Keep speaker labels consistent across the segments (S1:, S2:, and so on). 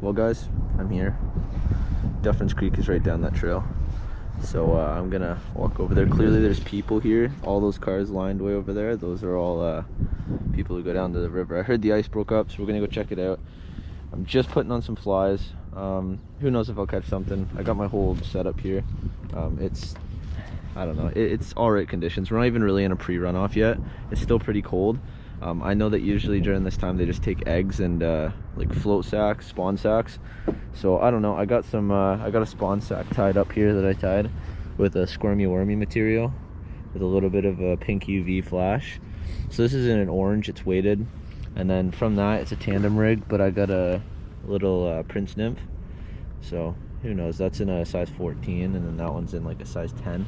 S1: Well guys, I'm here. Duffins Creek is right down that trail. So I'm gonna walk over there. Clearly there's people here. All those cars lined way over there, those are all people who go down to the river. I heard the ice broke up, so we're gonna go check it out. I'm just putting on some flies. Who knows if I'll catch something. I got my whole setup here. I don't know, it's all right conditions. We're not even really in a pre-runoff yet. It's still pretty cold. I know that usually during this time they just take eggs and like float sacks, spawn sacks. So I don't know, I got a spawn sack tied up here that I tied with a squirmy wormy material with a little bit of a pink UV flash. So this is in an orange, it's weighted, and then from that it's a tandem rig, but I got a little Prince Nymph. So who knows, that's in a size 14 and then that one's in like a size 10.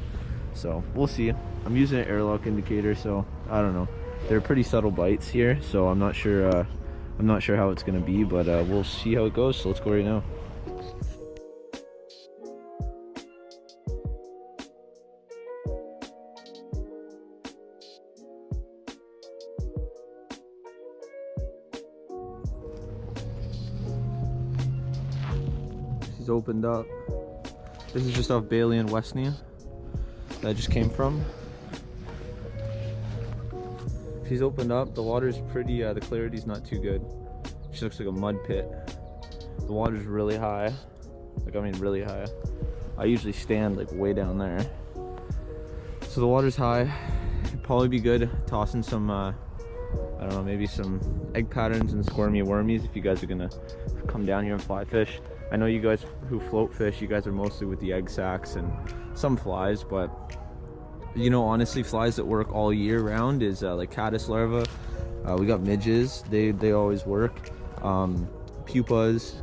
S1: So we'll see. I'm using an airlock indicator, so I don't know. They're pretty subtle bites here, so I'm not sure how it's gonna be, but we'll see how it goes. So let's go right now. She's opened up. This is just off Bailey and Westney that I just came from. She's opened up. The water's pretty, the clarity's not too good. She looks like a mud pit. The water's really high. Like, I mean really high. I usually stand like way down there. So the water's high. It'd probably be good tossing some, I don't know, maybe some egg patterns and squirmy wormies if you guys are gonna come down here and fly fish. I know you guys who float fish, you guys are mostly with the egg sacs and some flies, but you know, honestly, flies that work all year round is like caddis larvae. We got midges, they always work. Pupas,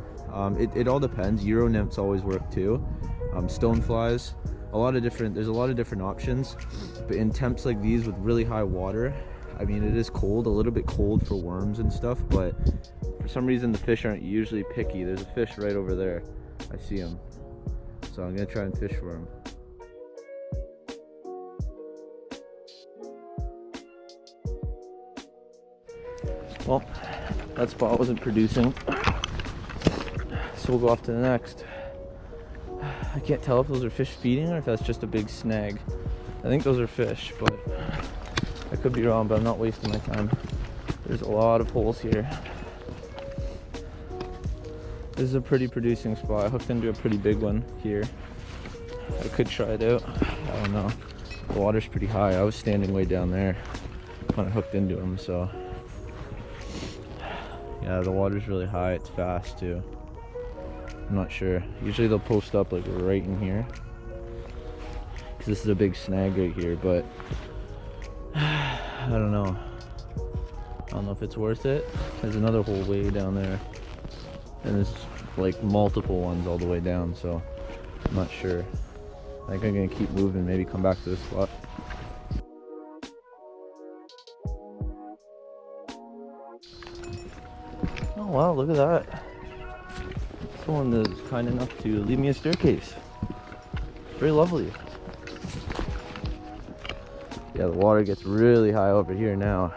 S1: it all depends. Euro nymphs always work too. Stone flies, there's a lot of different options. But in temps like these with really high water, I mean, it is cold, a little bit cold for worms and stuff, but for some reason the fish aren't usually picky. There's a fish right over there, I see him, so I'm gonna try and fish for him. Well, that spot wasn't producing, so we'll go off to the next. I can't tell if those are fish feeding or if that's just a big snag. I think those are fish, but I could be wrong, but I'm not wasting my time. There's a lot of holes here. This is a pretty producing spot. I hooked into a pretty big one here. I could try it out. I don't know. The water's pretty high. I was standing way down there when I hooked into them, so. Yeah, the water's really high. It's fast too. I'm not sure. Usually they'll post up like right in here, because this is a big snag right here, but I don't know. I don't know if it's worth it. There's another hole way down there, and there's like multiple ones all the way down, so I'm not sure. I think I'm gonna keep moving, maybe come back to this spot. Oh wow, look at that. Someone is kind enough to leave me a staircase. Very lovely. Yeah, the water gets really high over here now.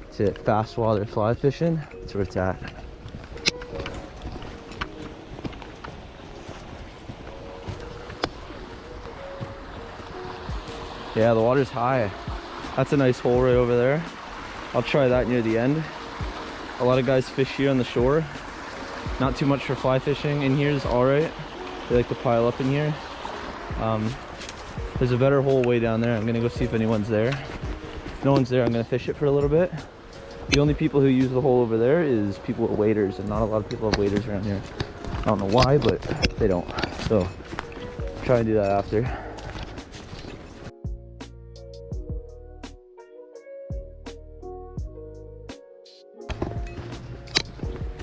S1: It's it, fast water fly fishing. That's where it's at. Yeah, the water's high. That's a nice hole right over there. I'll try that near the end. A lot of guys fish here on the shore. Not too much for fly fishing. In here is alright. They like to pile up in here. There's a better hole way down there. I'm gonna go see if anyone's there. If no one's there, I'm gonna fish it for a little bit. The only people who use the hole over there is people with waders, and not a lot of people have waders around here. I don't know why, but they don't. So try and do that after.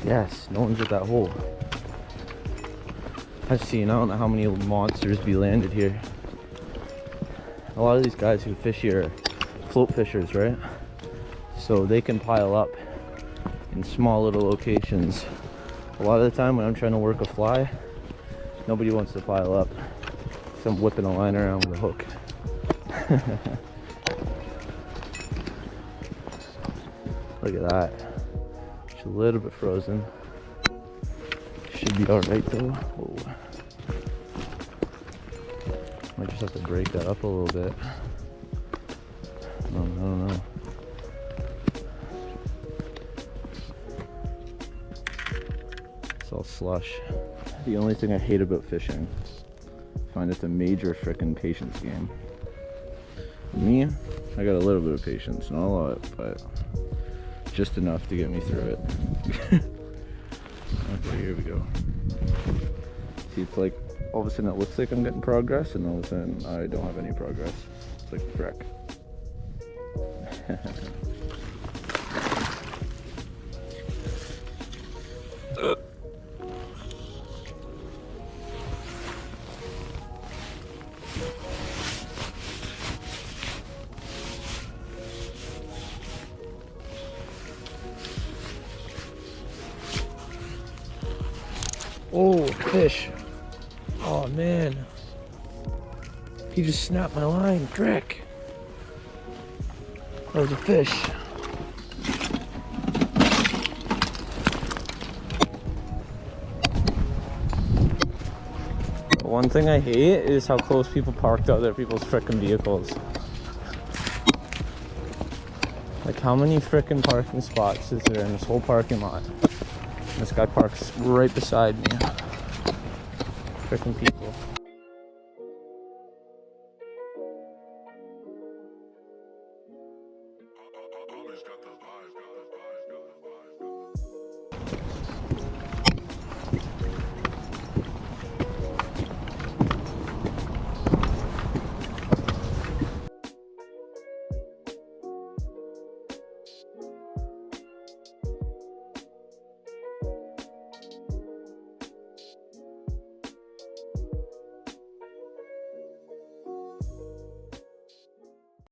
S1: Yes, no one's at that hole. I've seen, I don't know how many monsters be landed here. A lot of these guys who fish here are float fishers, right? So they can pile up in small little locations. A lot of the time when I'm trying to work a fly, nobody wants to pile up. So I'm whipping a line around with a hook. Look at that. It's a little bit frozen. Should be alright though. Whoa. Might just have to break that up a little bit. I don't know. It's all slush. The only thing I hate about fishing, I find it's a major frickin' patience game. Me, I got a little bit of patience, not a lot, but just enough to get me through it. Okay, here we go. See, it's like all of a sudden it looks like I'm getting progress, and all of a sudden I don't have any progress. It's like frick. Oh, fish. Oh man. He just snapped my line. Frick. That was a fish. One thing I hate is how close people park to other people's frickin' vehicles. Like, how many frickin' parking spots is there in this whole parking lot? This guy parks right beside me. Frickin' people.